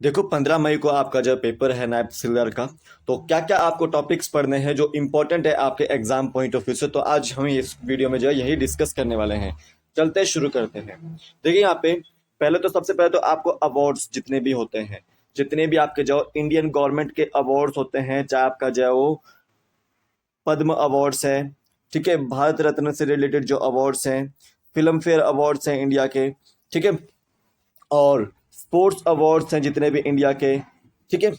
देखो 15 मई को आपका जो पेपर है नायब तहसीलदार का। तो क्या क्या आपको टॉपिक्स पढ़ने हैं जो इम्पोर्टेंट है आपके एग्जाम पॉइंट ऑफ व्यू से, तो आज हम इस वीडियो में जो है यही डिस्कस करने वाले हैं। चलते शुरू करते हैं। देखिए यहाँ पे पहले तो सबसे पहले तो आपको अवार्ड्स जितने भी होते हैं, जितने भी आपके जो इंडियन गवर्नमेंट के अवार्ड्स होते हैं, चाहे आपका जो है वो पद्म अवार्ड्स है, ठीक है, भारत रत्न से रिलेटेड जो अवार्ड्स हैं, फिल्म फेयर अवार्ड्स हैं इंडिया के, ठीक है, और स्पोर्ट्स अवार्ड्स हैं जितने भी इंडिया के, ठीक है,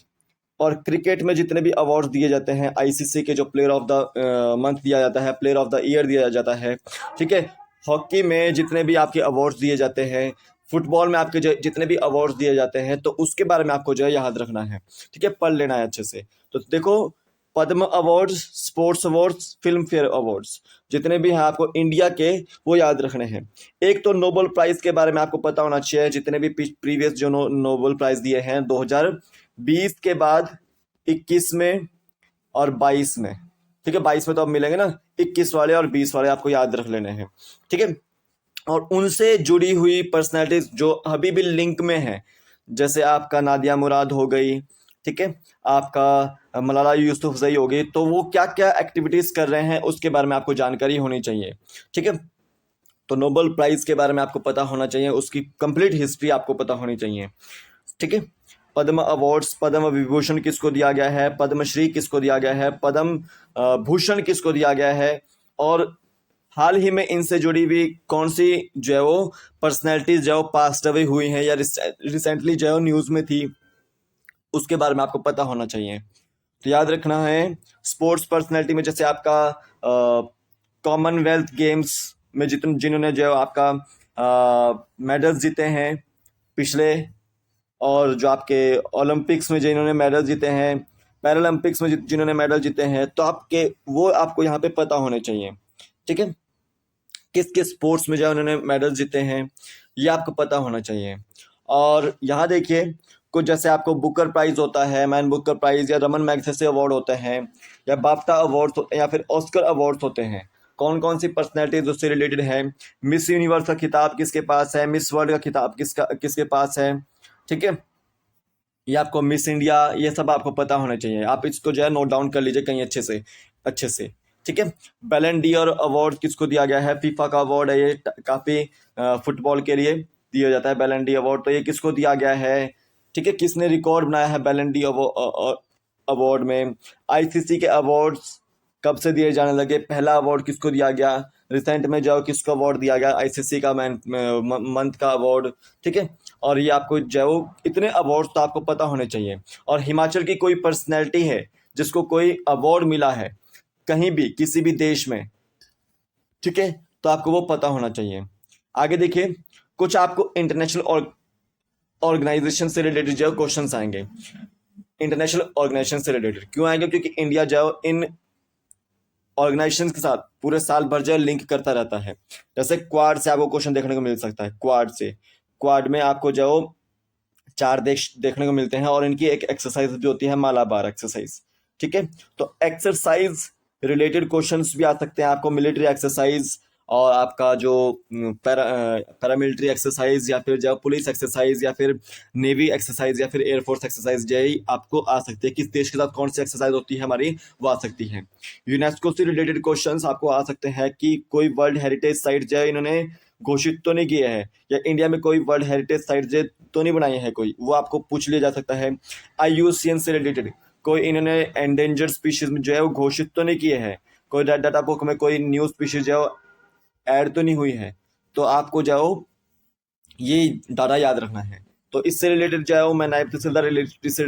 और क्रिकेट में जितने भी अवार्ड्स दिए जाते हैं, आईसीसी के जो प्लेयर ऑफ द मंथ दिया जाता है, प्लेयर ऑफ द ईयर दिया जाता है, ठीक है, हॉकी में जितने भी आपके अवार्ड्स दिए जाते हैं, फुटबॉल में आपके जो जितने भी अवार्ड्स दिए जाते हैं, तो उसके बारे में आपको जो है याद रखना है, ठीक है, पढ़ लेना है अच्छे से। तो देखो, Padma awards, sports awards, Filmfare awards जितने भी हैं आपको इंडिया के, वो याद रखने हैं। एक तो नोबेल प्राइज के बारे में आपको पता होना चाहिए, जितने भी प्रीवियस जो नोबेल प्राइज दिए हैं 2020 के बाद, 21 में और 22 में, ठीक है, 22 में तो अब मिलेंगे ना, 21 वाले और 20 वाले आपको याद रख लेने हैं, ठीक है। और उनसे जुड़ी हुई पर्सनैलिटीज जो अभी भी लिंक में है, जैसे आपका नादिया मुराद हो गई, ठीक है, आपका मलाला यूसुफजई हो गई, तो वो क्या क्या एक्टिविटीज कर रहे हैं उसके बारे में आपको जानकारी होनी चाहिए, ठीक है। तो नोबेल प्राइज के बारे में आपको पता होना चाहिए, उसकी कंप्लीट हिस्ट्री आपको पता होनी चाहिए, ठीक है। पद्म अवार्ड्स, पद्म विभूषण किसको दिया गया है, पद्मश्री किसको दिया गया है, पद्म भूषण किसको दिया गया है, और हाल ही में इनसे जुड़ी हुई कौन सी जो है वो पर्सनैलिटीज जो है पास्ट अवे हुई हैं या रिसेंटली जो है न्यूज में थी, उसके बारे में आपको पता होना चाहिए। तो याद रखना है, स्पोर्ट्स पर्सनैलिटी में जैसे आपका कॉमनवेल्थ गेम्स में जितने जिन्होंने जो है आपका मेडल्स जीते हैं पिछले, और जो आपके ओलंपिक्स में जिन्होंने मेडल जीते हैं, पैरालंपिक्स में जिन्होंने मेडल जीते हैं, तो आपके वो आपको यहाँ पे पता होने चाहिए, ठीक है, किस किस स्पोर्ट्स में जो है उन्होंने मेडल जीते हैं, ये आपको पता होना चाहिए। और यहाँ देखिए, कुछ जैसे आपको बुकर प्राइज होता है, मैन बुकर प्राइज, या रमन मैगसेसे अवार्ड होते हैं, या बाफ्टा अवार्ड्स होते हैं, या फिर ऑस्कर अवार्ड्स होते हैं, कौन कौन सी पर्सनैलिटीज उससे रिलेटेड है, मिस यूनिवर्स का खिताब किसके पास है, मिस वर्ल्ड का खिताब किसके पास है, ठीक है, ये आपको मिस इंडिया, ये सब आपको पता होना चाहिए। आप इसको जो है नोट डाउन कर लीजिए कहीं अच्छे से, ठीक है। बैलन डी और अवार्ड किसको दिया गया है, फीफा का अवार्ड है ये, काफी फुटबॉल के लिए दिया जाता है बैलन डी अवार्ड, तो ये किसको दिया गया है, ठीक है, किसने रिकॉर्ड बनाया है बैलन डी अवार्ड में। आईसीसी के अवार्ड्स कब से दिए जाने लगे, पहला अवार्ड किसको दिया गया, रिसेंट में जो किसको अवार्ड दिया गया, आईसीसी का मैन मंथ का अवार्ड, ठीक है। और ये आपको जो है वो इतने अवार्ड्स तो आपको पता होने चाहिए। और हिमाचल की कोई पर्सनैलिटी है जिसको कोई अवार्ड मिला है कहीं भी किसी भी देश में, ठीक है, तो आपको वो पता होना चाहिए। आगे देखिए, कुछ आपको इंटरनेशनल ऑर्गेनाइजेशन से रिलेटेड जो क्वेश्चन आएंगे। इंटरनेशनल ऑर्गेनाइजेशन से रिलेटेड क्यों आएंगे, क्योंकि इंडिया जो इन ऑर्गेनाइजेशन के साथ पूरे साल भर जो लिंक करता रहता है। जैसे क्वाड से आपको क्वेश्चन देखने को मिल सकता है, क्वाड से, क्वाड में आपको जो 4 देश देखने को मिलते हैं, और इनकी एक एक्सरसाइज भी होती है, मालाबार एक्सरसाइज, ठीक है। तो एक्सरसाइज रिलेटेड क्वेश्चंस भी आ सकते हैं आपको, मिलिट्री एक्सरसाइज, और आपका जो पैरामिलिट्री एक्सरसाइज, या फिर जो पुलिस एक्सरसाइज, या फिर नेवी एक्सरसाइज, या फिर एयरफोर्स एक्सरसाइज, यही आपको आ सकती है। किस देश के साथ कौन सी एक्सरसाइज होती है हमारी, वो आ सकती है। यूनेस्को से रिलेटेड क्वेश्चंस आपको आ सकते हैं कि कोई वर्ल्ड हेरिटेज साइट जो है इन्होंने घोषित तो नहीं किए हैं, या इंडिया में कोई वर्ल्ड हेरिटेज साइट जो तो नहीं बनाई है कोई, वो आपको पूछ लिया जा सकता है। आईयूसीएन से रिलेटेड कोई इन्होंने एंडेंजर्ड स्पीशीज जो है वो घोषित तो नहीं किए हैं, कोई रेड डाटा बुक में कोई न्यू स्पीशीज जो ऐड तो नहीं हुई है, तो आपको जाओ ये डाटा याद रखना है। तो इससे रिलेटेड जो है वो मैं नायब तहसीलदार रिलेटेड से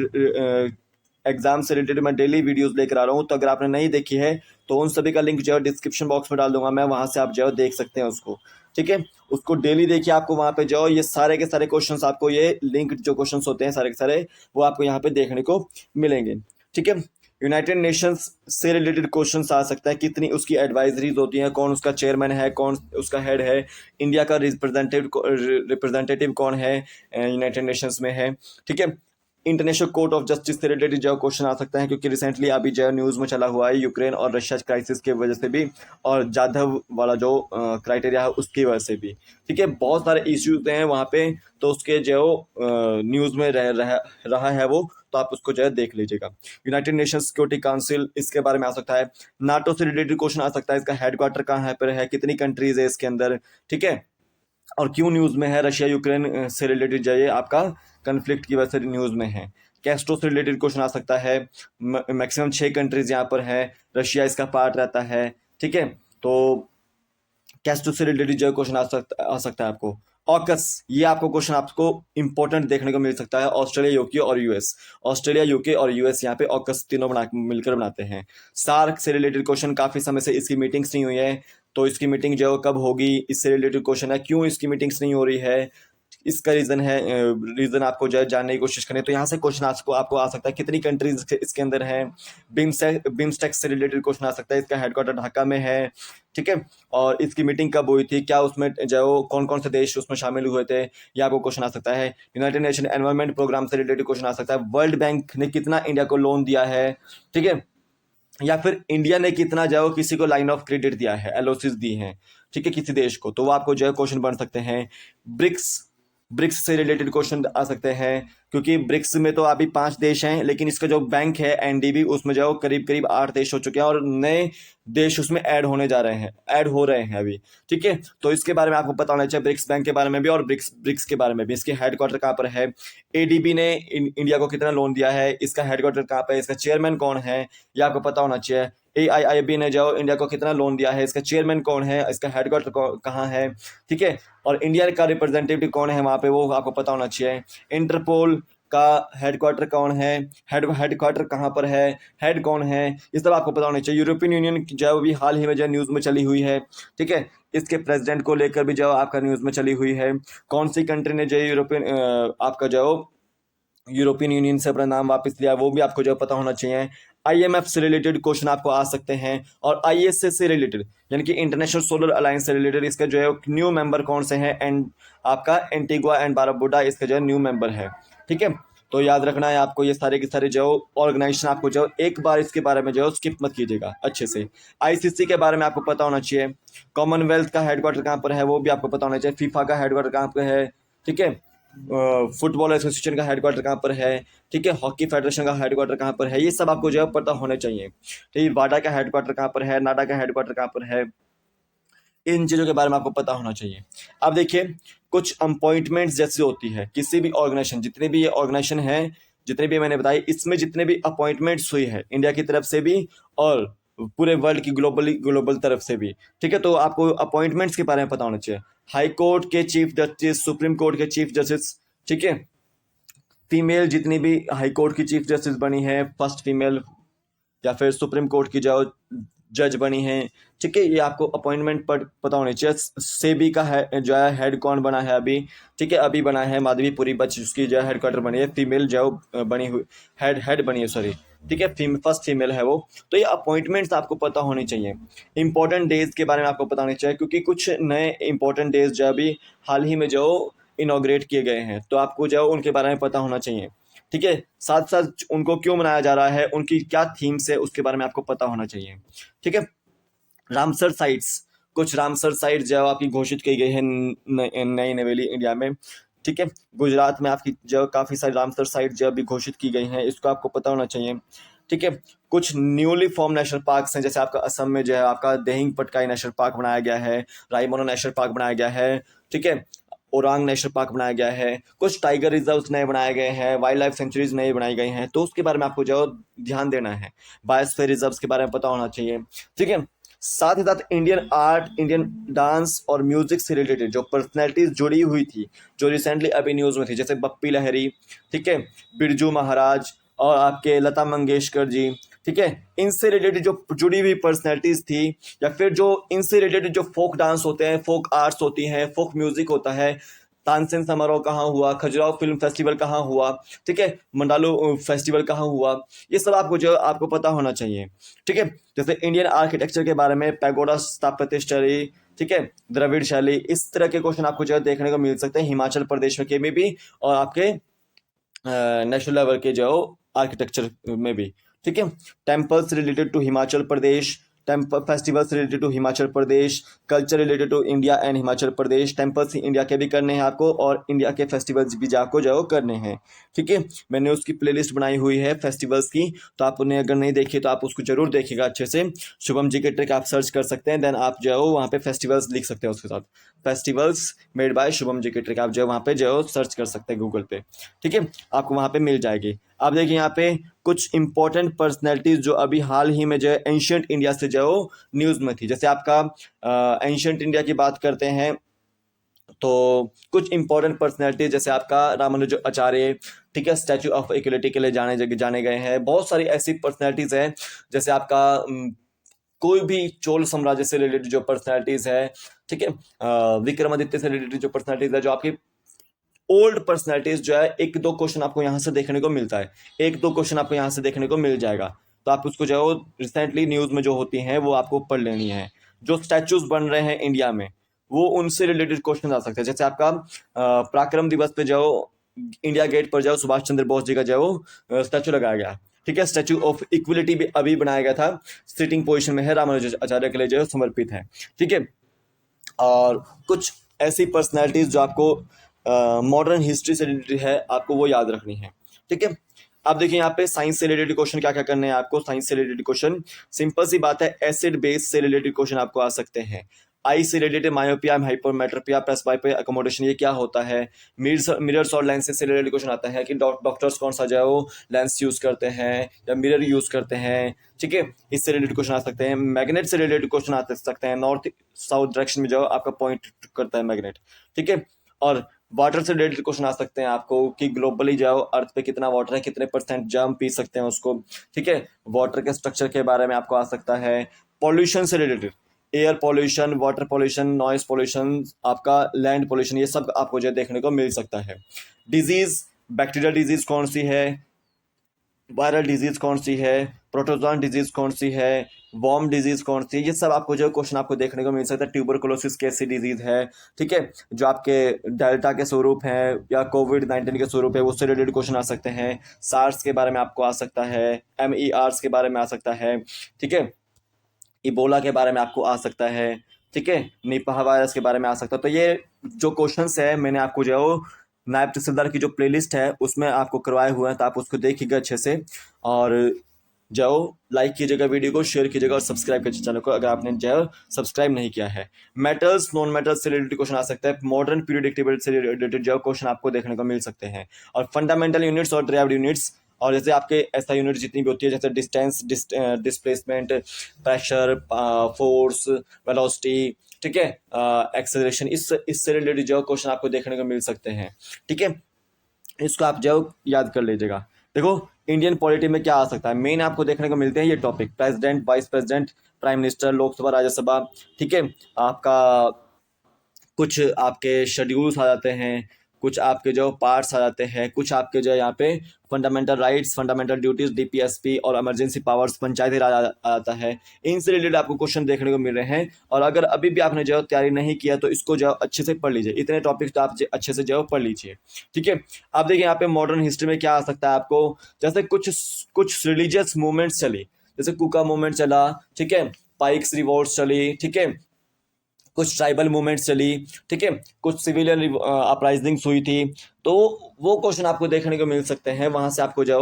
एग्जाम से रिलेटेड मैं डेली वीडियोस लेकर आ रहा हूँ, तो अगर आपने नहीं देखी है तो उन सभी का लिंक जो है डिस्क्रिप्शन बॉक्स में डाल दूंगा मैं, वहां से आप जो है देख सकते हैं उसको, ठीक है। उसको डेली देखिए, आपको वहां पे जाओ, ये सारे के सारे क्वेश्चंस आपको, ये लिंक जो क्वेश्चंस होते हैं सारे के सारे, वो आपको यहाँ पे देखने को मिलेंगे, ठीक है। यूनाइटेड नेशंस से रिलेटेड क्वेश्चन आ सकता है, कितनी उसकी एडवाइजरीज होती हैं, कौन उसका चेयरमैन है, कौन उसका हेड है, इंडिया का रिप्रेजेंटेटिव कौन है यूनाइटेड नेशंस में है, ठीक है। इंटरनेशनल कोर्ट ऑफ जस्टिस से रिलेटेड जो क्वेश्चन आ सकता है, क्योंकि रिसेंटली अभी जो न्यूज़ में चला हुआ है यूक्रेन और रशिया क्राइसिस की वजह से भी, और जाधव वाला जो क्राइटेरिया है उसकी वजह से भी। ठीक है, बहुत सारे इश्यूज हैं वहाँ पे, तो उसके जो न्यूज़ में रहा है वो, तो आप उसको जो है देख लीजिएगा। यूनाइटेड नेशन सिक्योरिटी काउंसिल, इसके बारे में आ सकता है। नाटो से रिलेटेड क्वेश्चन आ सकता है, इसका हेडक्वार्टर कहाँ पर है, कितनी कंट्रीज है इसके अंदर, ठीक है, और क्यों न्यूज़ में है। रशिया यूक्रेन से रिलेटेड जाइए, आपका कन्फ्लिक्ट की वजह से न्यूज़ में है। कैस्ट्रो से रिलेटेड क्वेश्चन आ सकता है। मैक्सिमम 6 कंट्रीज यहाँ पर है, रशिया इसका पार्ट रहता है। ठीक है, तो कैस्ट्रो से रिलेटेड जो क्वेश्चन आ सकता है आपको। ऑकस, ये आपको क्वेश्चन आपको इंपॉर्टेंट देखने को मिल सकता है। ऑस्ट्रेलिया, यूके और यूएस, ऑस्ट्रेलिया, यूके और यूएस यहाँ पे ऑकस तीनों मिलकर बनाते हैं। सार्क से रिलेटेड क्वेश्चन, काफी समय से इसकी मीटिंग्स नहीं हुई है, तो इसकी मीटिंग जो कब होगी, इससे रिलेटेड क्वेश्चन है। क्यों इसकी मीटिंग्स नहीं हो रही है, इसका रीजन है, रीजन आपको जो है जानने की कोशिश करें, तो यहाँ से क्वेश्चन आपको आ सकता है, कितनी कंट्रीज इसके अंदर है। बिम्स्टेक से रिलेटेड क्वेश्चन आ सकता है, इसका हेडक्वार्टर ढाका में है। ठीक है, और इसकी मीटिंग कब हुई थी, क्या उसमें जो कौन कौन से देश उसमें शामिल हुए थे, यह आपको क्वेश्चन आ सकता है। यूनाइटेड नेशन एनवायरमेंट प्रोग्राम से रिलेटेड क्वेश्चन आ सकता है। वर्ल्ड बैंक ने कितना इंडिया को लोन दिया है, ठीक है, या फिर इंडिया ने कितना जो किसी को लाइन ऑफ क्रेडिट दिया है, एलओसीज दी हैं, ठीक है, किसी देश को, तो वो आपको जो है क्वेश्चन बन सकते हैं। ब्रिक्स से रिलेटेड क्वेश्चन आ सकते हैं, क्योंकि ब्रिक्स में तो अभी 5 देश हैं, लेकिन इसका जो बैंक है एनडीबी, उसमें जो करीब करीब 8 देश हो चुके हैं, और नए देश उसमें ऐड हो रहे हैं अभी। ठीक है, तो इसके बारे में आपको पता होना चाहिए, ब्रिक्स बैंक के बारे में भी और ब्रिक्स के बारे में भी। इसके हेडक्वार्टर कहाँ पर है, एडीबी ने इंडिया को कितना लोन दिया है, इसका हेडक्वार्टर कहाँ पर है, इसका चेयरमैन कौन है, यह आपको पता होना चाहिए। AIIB ने जो इंडिया को कितना लोन दिया है, इसका चेयरमैन कौन है, इसका हेडक्वार्टर कहाँ है, ठीक है, और इंडिया का रिप्रेजेंटेटिव कौन है वहाँ पे, वो आपको पता होना चाहिए। इंटरपोल का हेडक्वार्टर कौन है, हेडक्वार्टर कहाँ पर है, हेड कौन है, ये सब आपको पता होना चाहिए। यूरोपियन यूनियन जो भी हाल ही में जो न्यूज़ में चली हुई है, ठीक है, इसके प्रेसिडेंट को लेकर भी जो आपका न्यूज़ में चली हुई है। कौन सी कंट्री ने जो आपका जो यूरोपियन यूनियन से अपना नाम वापस लिया, वो भी आपको जो पता होना चाहिए। IMF से रिलेटेड क्वेश्चन आपको आ सकते हैं, और ISA से रिलेटेड, यानी कि इंटरनेशनल सोलर अलायंस से रिलेटेड, इसका जो है न्यू मेंबर कौन से हैं, एंड आपका एंटीगुआ एंड बारबुडा इसका जो है न्यू मेंबर है। ठीक है, तो याद रखना है आपको, ये सारे के सारे जो ऑर्गेनाइजेशन आपको जो एक बार इसके बारे में जो स्किप मत कीजिएगा अच्छे से। ICC के बारे में आपको पता होना चाहिए। कॉमनवेल्थ का हेडक्वार्टर कहाँ पर है, वो भी आपको पता होना चाहिए। फीफा का हेडक्वार्टर कहाँ पर है, ठीक है, फुटबॉल एसोसिएशन का हेडक्वार्टर कहाँ पर है, ठीक है, हॉकी फेडरेशन का हेडक्वार्टर कहाँ पर है, ये सब आपको जो है पता होने चाहिए। ठीक है, वाडा का हेडक्वार्टर कहाँ पर है, नाडा का हेडक्वार्टर कहाँ पर है, इन चीज़ों के बारे में आपको पता होना चाहिए। अब देखिए, कुछ अपॉइंटमेंट्स जैसी होती है किसी भी ऑर्गेनाइजेशन, जितने भी ये ऑर्गेनाइजेशन है, जितने भी मैंने बताई, इसमें जितने भी अपॉइंटमेंट्स हुई है इंडिया की तरफ से भी और पूरे वर्ल्ड की ग्लोबल तरफ से भी, ठीक है, तो आपको अपॉइंटमेंट्स के बारे में पता होना चाहिए। हाई कोर्ट के चीफ जस्टिस, सुप्रीम कोर्ट के चीफ जस्टिस, ठीक है, फीमेल जितनी भी हाई कोर्ट की चीफ जस्टिस बनी है, फर्स्ट फीमेल, या फिर सुप्रीम कोर्ट की जो जज बनी है, ठीक है, ये आपको अपॉइंटमेंट पर पता होनी चाहिए। सेबी का है जो है हेड कौन बना है अभी, ठीक है, अभी बना है माधवीपुरी बच, उसकी जो है हेडक्वार्टर बनी है, फीमेल जो बनी हुई हेड बनी है, सॉरी, ठीक है, फर्स्ट फीमेल है वो। तो ये अपॉइंटमेंट्स आपको पता होनी चाहिए। इंपॉर्टेंट डेज के बारे में आपको पता होनी चाहिए, क्योंकि कुछ नए इंपॉर्टेंट डेज जो अभी हाल ही में जो इनॉग्रेट किए गए हैं, तो आपको जो उनके बारे में पता होना चाहिए। ठीक है, साथ साथ उनको क्यों मनाया जा रहा है, उनकी क्या थीम्स है, उसके बारे में आपको पता होना चाहिए। ठीक है, रामसर साइट्स, कुछ रामसर साइट जो आपकी घोषित की गई है नई नवेली इंडिया में, ठीक है, गुजरात में आपकी जो काफ़ी सारी रामसर साइट जो अभी घोषित की गई हैं, इसको आपको पता होना चाहिए। ठीक है, कुछ न्यूली फॉर्म नेशनल पार्क्स हैं, जैसे आपका असम में जो है आपका देहिंग पटकाई नेशनल पार्क बनाया गया है, रायमोना नेशनल पार्क बनाया गया है, ठीक है, ओरांग नेशनल पार्क बनाया गया है, कुछ टाइगर रिजर्व्स नए बनाए गए हैं, वाइल्ड लाइफ सेंचुरीज नई बनाई गई हैं, तो उसके बारे में आपको जो ध्यान देना है। बायोस्फीयर रिजर्व्स के बारे में पता होना चाहिए। ठीक है, साथ ही साथ इंडियन आर्ट, इंडियन डांस और म्यूजिक से रिलेटेड जो पर्सनैलिटीज जुड़ी हुई थी, जो रिसेंटली अभी न्यूज़ में थी, जैसे बप्पी लहरी, ठीक है, बिरजू महाराज और आपके लता मंगेशकर जी, ठीक है, इनसे रिलेटेड जो जुड़ी हुई पर्सनैलिटीज थी, या फिर जो इनसे रिलेटेड जो फोक डांस होते हैं, फोक आर्ट्स होती हैं, फोक म्यूजिक होता है, तानसेन समारोह कहाँ हुआ, खजुराहो फिल्म फेस्टिवल कहाँ हुआ, ठीक है, मंडालो फेस्टिवल कहाँ हुआ, ये सब आपको जो आपको पता होना चाहिए। ठीक है, जैसे इंडियन आर्किटेक्चर के बारे में, पैगोडा स्थापत्य शैली, ठीक है, द्रविड़ शैली, इस तरह के क्वेश्चन आपको जो देखने को मिल सकते हैं हिमाचल प्रदेश में के में भी, और आपके नेशनल लेवल के जो आर्किटेक्चर में भी, ठीक है। Temples related to Himachal Pradesh, temple festivals related to Himachal Pradesh, culture related to India and Himachal Pradesh, temples India के भी करने हैं आपको और इंडिया के फेस्टिवल्स भी आपको जो करने हैं, ठीक है। मैंने उसकी प्लेलिस्ट बनाई हुई है फेस्टिवल्स की, तो आप उन्हें अगर नहीं देखिए तो आप उसको जरूर देखिएगा अच्छे से। शुभम जी के ट्रिक आप सर्च कर सकते हैं, देन आप जो है वहाँ पे फेस्टिवल्स लिख सकते हैं उसके साथ, festivals made by Shubham ji के ट्रिक, आप जो वहाँ पे जो सर्च कर सकते हैं गूगल पे, ठीक है। आपको वहाँ पे मिल जाएगी। आप देखिए यहाँ पे कुछ इंपॉर्टेंट पर्सनैलिटीज जो अभी हाल ही में जो है एंशियंट इंडिया से जो न्यूज़ में थी, जैसे आपका एंशियंट इंडिया की बात करते हैं तो कुछ इंपॉर्टेंट पर्सनैलिटी जैसे आपका रामानुज आचार्य, ठीक है, स्टैचू ऑफ इक्वलिटी के लिए जाने गए हैं। बहुत सारी ऐसी पर्सनैलिटीज हैं, जैसे आपका कोई भी चोल साम्राज्य से रिलेटेड जो पर्सनैलिटीज है, ठीक है, विक्रमादित्य से रिलेटेड जो पर्सनैलिटीज है, जो आपकी ओल्ड पर्सनैलिटीज जो है, एक दो क्वेश्चन आपको यहाँ से देखने को मिलता है, एक दो क्वेश्चन आपको यहाँ से देखने को मिल जाएगा। तो आप उसको जो है रिसेंटली न्यूज में जो होती हैं वो आपको पढ़ लेनी है। जो स्टैचूज बन रहे हैं इंडिया में वो उनसे रिलेटेड क्वेश्चन आ सकते हैं, जैसे आपका पराक्रम दिवस पे जो इंडिया गेट पर जाओ सुभाष चंद्र बोस जी का जो स्टैचू लगाया गया, ठीक है, स्टैचू ऑफ इक्वलिटी भी अभी बनाया गया था, सिटिंग पोजिशन में है, रामानुज आचार्य के लिए जो समर्पित है, ठीक है। और कुछ ऐसी पर्सनैलिटीज जो आपको मॉडर्न हिस्ट्री से रिलेटेड है, आपको वो याद रखनी है, ठीक है। आप देखिए यहाँ पे साइंस से रिलेटेड क्वेश्चन क्या क्या करने हैं आपको। साइंस से रिलेटेड क्वेश्चन सिंपल सी बात है, एसिड बेस से रिलेटेड क्वेश्चन आपको आ सकते हैं। आई से related myopia, hypermetropia, presbyopia, accommodation, ये क्या होता है। मिरर्स और लेंसेज से रिलेटेड क्वेश्चन आता है कि डॉक्टर्स कौन सा जो है वो लेंस यूज करते हैं या मिरर यूज करते हैं, ठीक है, इससे रिलेटेड क्वेश्चन आ सकते हैं। मैग्नेट से रिलेटेड क्वेश्चन आ सकते हैं, नॉर्थ साउथ डायरेक्शन में जो आपका पॉइंट करता है मैग्नेट, ठीक है। और वाटर से रिलेटेड क्वेश्चन आ सकते हैं आपको कि ग्लोबली जाओ अर्थ पे कितना वाटर है, कितने परसेंट जम पी सकते हैं उसको, ठीक है। वाटर के स्ट्रक्चर के बारे में आपको आ सकता है। पॉल्यूशन से related, air pollution, water pollution, noise pollution, आपका लैंड पॉल्यूशन, ये सब आपको जो देखने को मिल सकता है। डिजीज, बैक्टीरियल डिजीज कौन सी है, वायरल डिजीज कौन सी है, प्रोटोजोन डिजीज कौन सी है, वॉर्म डिजीज कौन सी है, ये सब आपको जो क्वेश्चन आपको देखने को मिल सकता है। ट्यूबरकुलोसिस कैसी डिजीज है, ठीक है, जो आपके डेल्टा के स्वरूप हैं या कोविड-19 के स्वरूप है, उससे रिलेटेड क्वेश्चन आ सकते हैं। सार्स के बारे में आपको आ सकता है, MERS के बारे में आ सकता है, ठीक है, इबोला के बारे में आपको आ सकता है, ठीक है, निपाह वायरस के बारे में आ सकता है। तो ये जो क्वेश्चंस है मैंने आपको जो है नायब तहसीलदार की जो प्लेलिस्ट है उसमें आपको करवाए हुए हैं, तो आप उसको देखिएगा अच्छे से, और जाओ लाइक कीजिएगा वीडियो को, शेयर कीजिएगा और सब्सक्राइब कीजिए चैनल को अगर आपने जो सब्सक्राइब नहीं किया है। मेटल्स नॉन मेटल्स से रिलेटेड क्वेश्चन आ सकता है, मॉडर्न पीरियोडिक टेबल से रिलेटेड जो क्वेश्चन आपको देखने को मिल सकते हैं, और फंडामेंटल यूनिट्स और ड्राइव्ड यूनिट्स, और जैसे आपके ऐसा यूनिट जितनी भी होती है, जैसे distance, displacement, pressure, force, velocity, ठीक है, एक्सेलरेशन, इससे रिलेटेड जो क्वेश्चन आपको देखने को मिल सकते हैं, ठीक है। इसको आप जो याद कर लीजिएगा। देखो इंडियन पॉलिटी में क्या आ सकता है, मेन आपको देखने को मिलते हैं ये topic, president, vice president, prime minister, Lok Sabha, Rajya Sabha, ठीक है। आपका कुछ आपके शेड्यूल्स आ जाते हैं, कुछ आपके जो पार्ट्स आ जाते हैं, कुछ आपके जो यहाँ पे fundamental rights, fundamental duties, DPSP और इमरजेंसी पावर्स, पंचायती राज आ जाता है। इनसे रिलेटेड आपको क्वेश्चन देखने को मिल रहे हैं, और अगर अभी भी आपने जो तैयारी नहीं किया तो इसको जो अच्छे से पढ़ लीजिए, इतने टॉपिक्स तो आप अच्छे से जो पढ़ लीजिए, ठीक है। आप देखिए यहाँ पे मॉडर्न हिस्ट्री में क्या आ सकता है आपको, जैसे कुछ कुछ रिलीजियस मूवमेंट्स चली, जैसे कुका मूवमेंट चला, ठीक है, पाइक्स रिवॉल्ट्स चली, ठीक है, कुछ ट्राइबल मूवमेंट्स चली, ठीक है, कुछ सिविलियन अपराइजिंग्स हुई थी, तो वो क्वेश्चन आपको देखने को मिल सकते हैं। वहां से आपको जो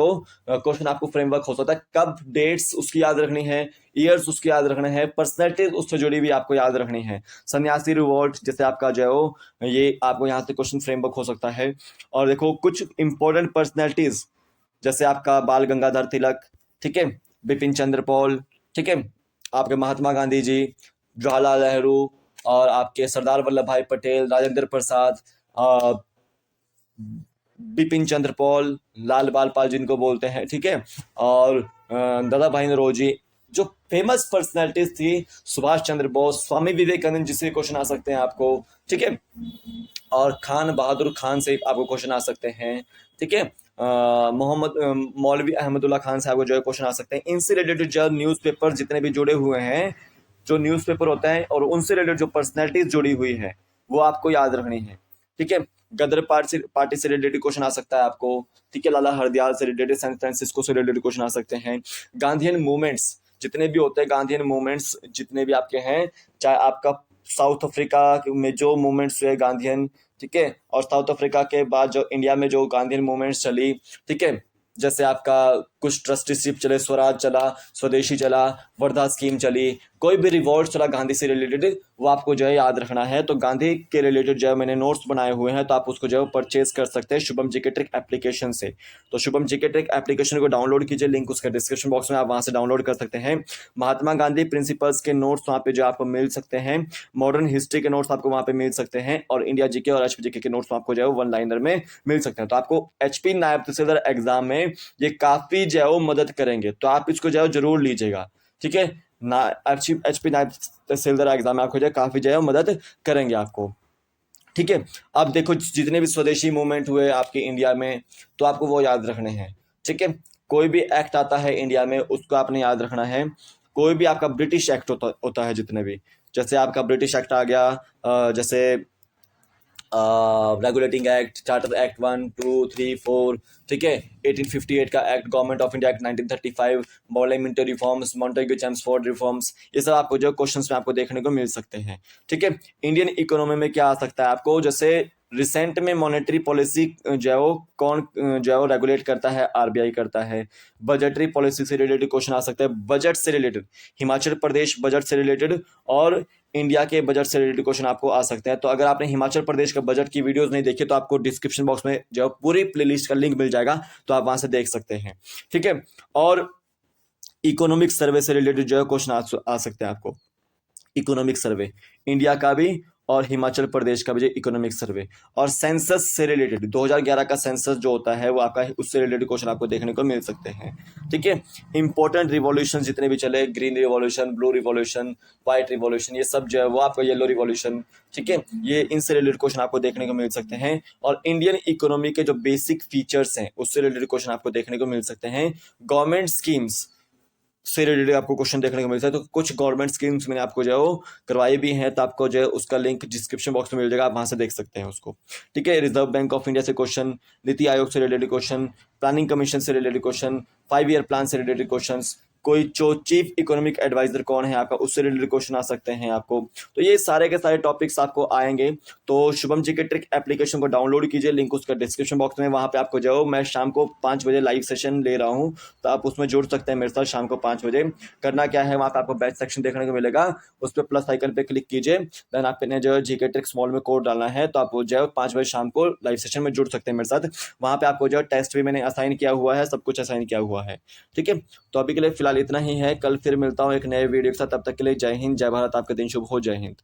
क्वेश्चन आपको फ्रेमवर्क हो सकता है, कब डेट्स उसकी याद रखनी है, ईयर्स उसकी याद रखना है, पर्सनैलिटीज उससे जुड़ी भी आपको याद रखनी है, सन्यासी रिवॉल्ट, जैसे आपका जो ये आपको यहाँ से क्वेश्चन फ्रेमवर्क हो सकता है। और देखो कुछ इंपॉर्टेंट पर्सनैलिटीज जैसे आपका बाल गंगाधर तिलक, ठीक है, बिपिन चंद्र पॉल, ठीक है, आपके महात्मा गांधी जी, जवाहरलाल नेहरू, और आपके सरदार वल्लभ भाई पटेल, राजेंद्र प्रसाद, बिपिन चंद्र पॉल, लाल बाल पाल जिनको बोलते हैं, ठीक है, और दादा भाई नौरोजी, जो फेमस पर्सनैलिटीज थी, सुभाष चंद्र बोस, स्वामी विवेकानंद जिससे क्वेश्चन आ सकते हैं आपको, ठीक है, और खान बहादुर खान से आपको क्वेश्चन आ सकते हैं, ठीक है, मोहम्मद मौलवी अहमदुल्ला खान से आपको जो है क्वेश्चन आ सकते हैं। इनसे रिलेटेड जो न्यूज़पेपर जितने भी जुड़े हुए हैं, जो न्यूज़पेपर होता है और उनसे रिलेटेड जो पर्सनैलिटीज जुड़ी हुई है वो आपको याद रखनी है, ठीक है। गदर पार्टी से रिलेटेड क्वेश्चन आ सकता है आपको, ठीक है। लाला हरदयाल से रिलेटेड, सैन फ्रांसिस्को से रिलेटेड क्वेश्चन आ सकते हैं। गांधीयन मूवमेंट्स जितने भी होते हैं, गांधीयन मूवमेंट्स जितने भी आपके हैं, चाहे आपका साउथ अफ्रीका में जो मूवमेंट्स हुए गांधीयन, ठीक है, और साउथ अफ्रीका के बाद जो इंडिया में जो गांधीयन मूवमेंट्स चली, ठीक है, जैसे आपका कुछ ट्रस्टीशिप चले, स्वराज चला, स्वदेशी चला, वर्धा स्कीम चली, कोई भी रिवॉल्ट चला गांधी से रिलेटेड, वो आपको जो है याद रखना है। तो गांधी के रिलेटेड जो है मैंने नोट्स बनाए हुए हैं, तो आप उसको जो है परचेज कर सकते हैं शुभम जीके ट्रिक एप्लीकेशन से। तो शुभम जीके ट्रिक एप्लीकेशन को डाउनलोड कीजिए, लिंक उसका डिस्क्रिप्शन बॉक्स में, आप वहां से डाउनलोड कर सकते हैं। महात्मा गांधी प्रिंसिपल्स के नोट्स वहां पे जो आपको मिल सकते हैं, मॉडर्न हिस्ट्री के नोट्स आपको वहां पे मिल सकते हैं, और इंडिया जीके और एचपी जीके के नोट्स आपको जो है वन लाइनर में मिल सकते हैं। तो आपको एचपी नायब तहसीलदार एग्जाम में ये काफी जो है वो मदद करेंगे, तो आप इसको जो है जरूर लीजिएगा, ठीक है ना। एचपी नायब तहसीलदार एग्जाम में आपको जो है काफी जो है मदद करेंगे आपको, ठीक है। अब देखो जितने भी स्वदेशी मूवमेंट हुए आपके इंडिया में, तो आपको वो याद रखने हैं, ठीक है। कोई भी एक्ट आता है इंडिया में, उसको आपने याद रखना है। कोई भी आपका ब्रिटिश एक्ट होता है, जितने भी, जैसे आपका ब्रिटिश एक्ट आ गया, जैसे रेगुलेटिंग एक्ट, चार्टर एक्ट 1, 2, 3, 4, ठीक है, 1858 का act, government of India act 1935, parliamentary reforms, Montagu Chelmsford reforms, ये सब आपको जो क्वेश्चंस में आपको देखने को मिल सकते हैं, ठीक है। इंडियन इकोनॉमी में क्या आ सकता है आपको, जैसे रिसेंट में मॉनेटरी पॉलिसी जो है वो कौन जो है वो रेगुलेट करता है, आरबीआई करता है। बजटरी पॉलिसी से रिलेटेड क्वेश्चन आ सकता है, बजट से रिलेटेड, हिमाचल प्रदेश बजट से रिलेटेड और इंडिया के बजट से रिलेटेड क्वेश्चन आपको आ सकते हैं। तो अगर आपने हिमाचल प्रदेश का बजट की वीडियोस नहीं देखी, तो आपको डिस्क्रिप्शन बॉक्स में जो पूरी प्लेलिस्ट का लिंक मिल जाएगा, तो आप वहां से देख सकते हैं, ठीक है। और इकोनॉमिक सर्वे से रिलेटेड जो है क्वेश्चन आ सकते हैं आपको, इकोनॉमिक सर्वे इंडिया का भी और हिमाचल प्रदेश का भी जो इकोनॉमिक सर्वे, और सेंसस से रिलेटेड 2011 का सेंसस जो होता है वो आपका, उससे रिलेटेड क्वेश्चन आपको देखने को मिल सकते हैं, ठीक है। इंपॉर्टेंट रिवॉल्यूशन जितने भी चले, green revolution, blue revolution, white revolution, ये सब जो है वो आपका, येलो रिवॉल्यूशन, ठीक है, ये इनसे रिलेटेड क्वेश्चन आपको देखने को मिल सकते हैं। और इंडियन इकोनॉमी के जो बेसिक फीचर्स हैं उससे रिलेटेड क्वेश्चन आपको देखने को मिल सकते हैं। गवर्नमेंट स्कीम्स से रिलेटेड आपको क्वेश्चन देखने को मिलता है, तो कुछ गवर्नमेंट स्कीम्स मैंने आपको जो है वो करवाई भी हैं, तो आपको जो है उसका लिंक डिस्क्रिप्शन बॉक्स में मिल जाएगा, आप वहां से देख सकते हैं उसको, ठीक है। रिजर्व बैंक ऑफ इंडिया से क्वेश्चन, नीति आयोग से रिलेटेड क्वेश्चन, प्लानिंग कमीशन से रिलेटेड क्वेश्चन, 5 ईयर प्लान से रिलेटेड क्वेश्चन, कोई जो चीफ इकोनॉमिक एडवाइजर कौन है आपका, उससे रिलेटेड क्वेश्चन आ सकते हैं आपको। तो ये सारे के सारे टॉपिक्स आपको आएंगे। तो शुभम जीके ट्रिक एप्लीकेशन को डाउनलोड कीजिए, लिंक उसका डिस्क्रिप्शन बॉक्स में, वहां पे आपको जो मैं शाम को 5 बजे लाइव सेशन ले रहा हूँ, तो आप उसमें जुड़ सकते हैं मेरे साथ शाम को 5 बजे। करना क्या है, वहां पे आपको बैच सेक्शन देखने को मिलेगा, उस पर प्लस आइकन पे क्लिक कीजिए, देन आपने जो है जीके ट्रिक स्मॉल में कोड डालना है, तो आप जो है 5 बजे शाम को लाइव सेशन में जुड़ सकते हैं मेरे साथ। वहां पे आपको जो टेस्ट भी मैंने असाइन किया हुआ है, सब कुछ असाइन किया हुआ है, ठीक है। तो अभी के लिए फिलहाल इतना ही है, कल फिर मिलता हूँ एक नए वीडियो के साथ, तब तक के लिए जय हिंद, जय भारत, आपका दिन शुभ हो, जय हिंद।